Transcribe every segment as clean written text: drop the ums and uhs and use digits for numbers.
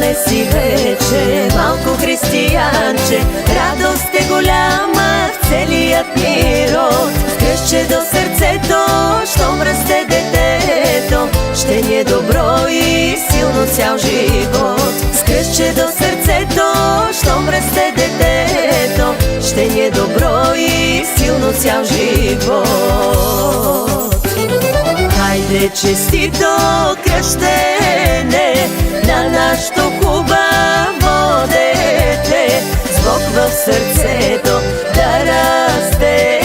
Радваме си вече, малко християнче, радост е голяма в целият мирот. С кръстче до сърцето, щом расте детето, ще ни е добро и силно цял живот. С кръстче до сърцето, щом расте детето, ще ни е добро и силно цял живот. Хайде честито кръщене на нашето хубаво дете, с Бог в сърцето да расте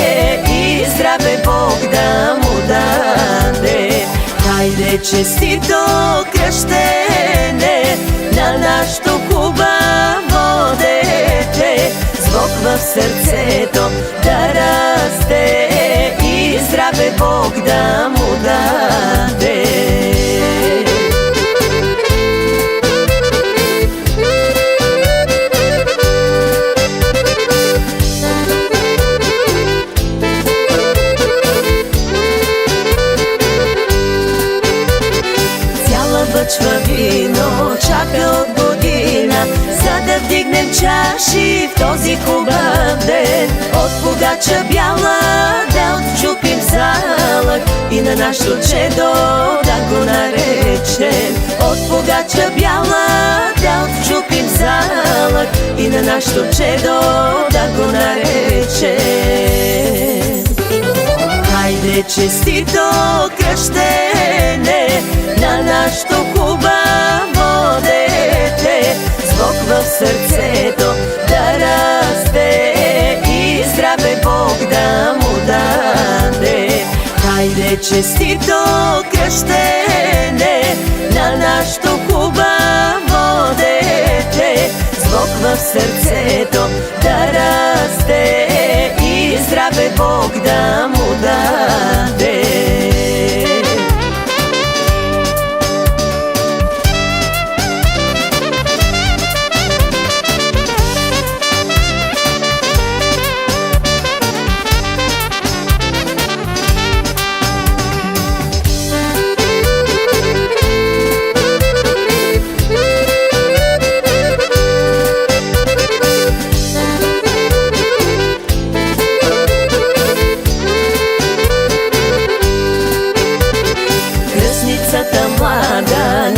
и здраве Бог да му даде. Хайде честито кръщене на нашето хубаво дете, с Бог в сърцето да расте и здраве Бог да му даде. Цяла бъчва вино чака от година, за да вдигнем чаши в този хубав ден. От погача бяла да отчупим залък и на нашото чедо да го наречем. От погача бяла да отчупим залък и на нашето чедо да го наречем. Хайде честито кръщене на нашето хубаво дете, с Бог в сърцето да расте и здраве Бог да му даде. Хайде честито кръщене на нашето хубаво дете, с Бог в сърцето да расте и здраве Бог да му даде.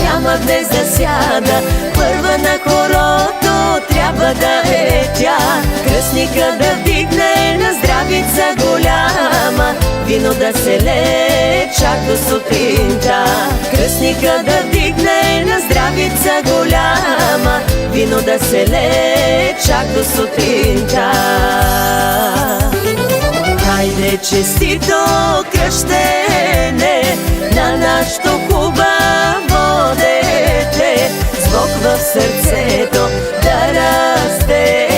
Няма днес да сяда, първа на хорото трябва да е тя. Кръстника да вдигне на здравица голяма, вино да се лее чак до сутринта. Кръстника да вдигне на здравица голяма, вино да се лее чак до сутринта. Хайде честито кръщене на нашето хубаво дете, с Бог в сърцето да расте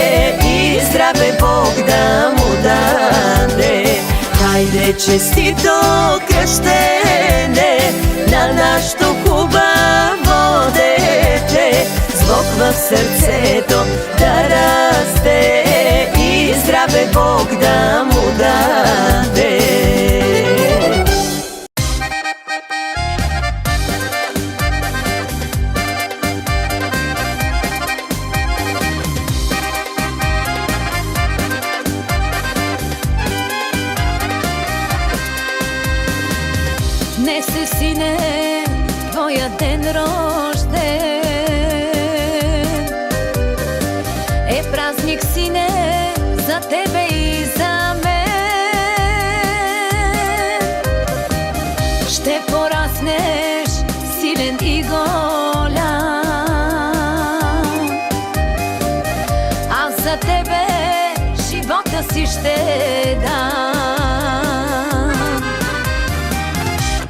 и здраве Бог да му даде. Хайде честито кръщене на нашето хубаво дете, с Бог в сърцето да расте и здраве Бог да му даде. Днес е, сине, твоя ден рожден. Е празник, сине, за тебе и за мен. Ще пораснеш силен и голям. Аз за тебе живота си ще дам.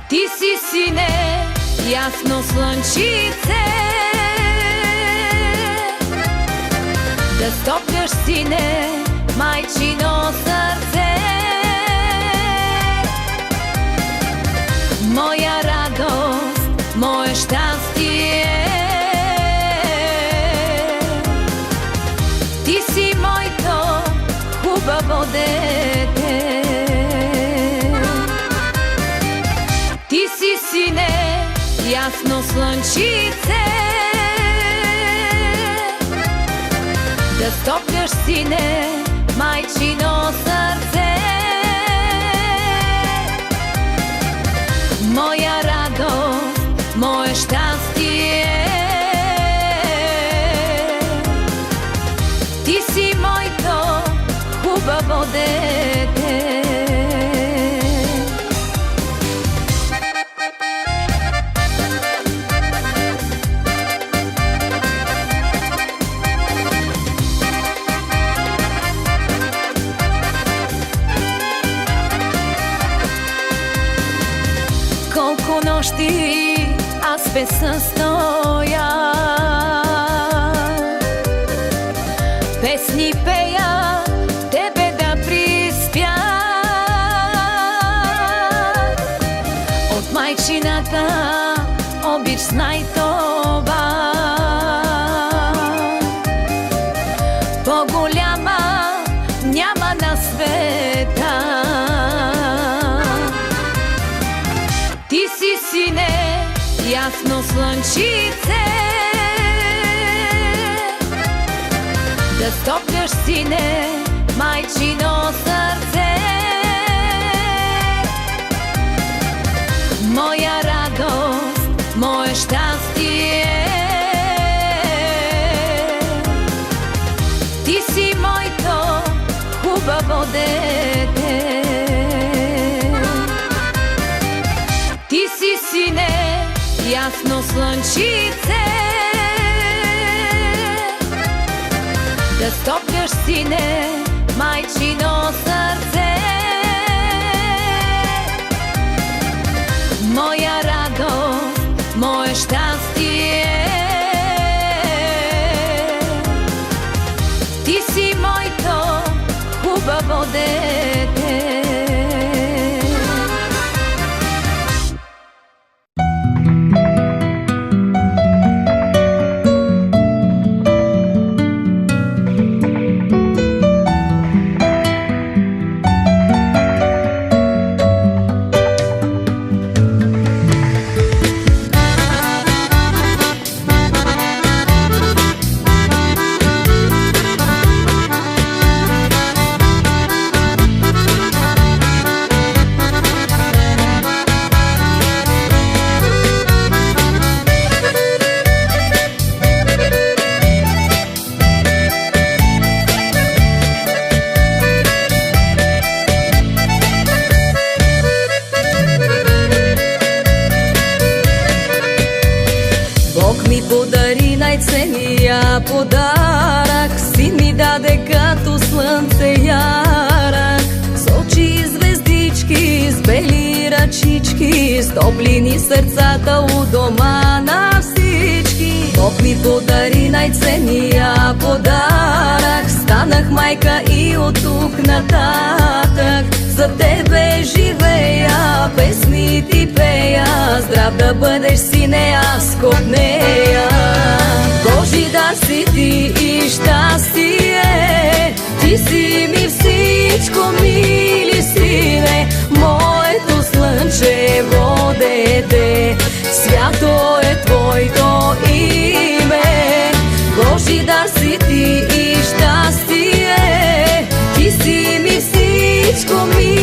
Ти си, сине, ясно слънчице, да стопляш, сине, майчино сърце. Моя радост, мое щастие, ти си моето хубаво дете. Ти си, сине, ясно слънчице, да стопляш, сине, майчино сърце. Моя радост, мое щастие, ти си моето хубаво дете. Колко нощи аз без сън стоя, песни пея, тебе да приспя. От майчината обич знай това, по-голяма няма на света. Ти си, сине, ясно слънчице, да стопляш, сине, майчино сърце. Моя радост, мое щастие, ти си моето хубаво дете. Ти си, сине, ясно слънчице, да стопляш, сине, майчино сърце. Моя радост, мое щастие, ти си моето хубаво дете. Бог ми подари най-ценния подарък, син ми даде като слънце ярък, с очи и звездички, с бели ръчички, с топлини сърцата у дома на всички. Бог ми подари най-ценния подарък, станах майка и от тук нататък за тебе живея, песни ти пея, здрав да бъдеш, сине, аз копнея. Божи дар си ти и щастие, ти си ми всичко, мили сине, моето слънчево дете, свято е твоето име. Божи дар си ти и щастие, ти си ми всичко, мили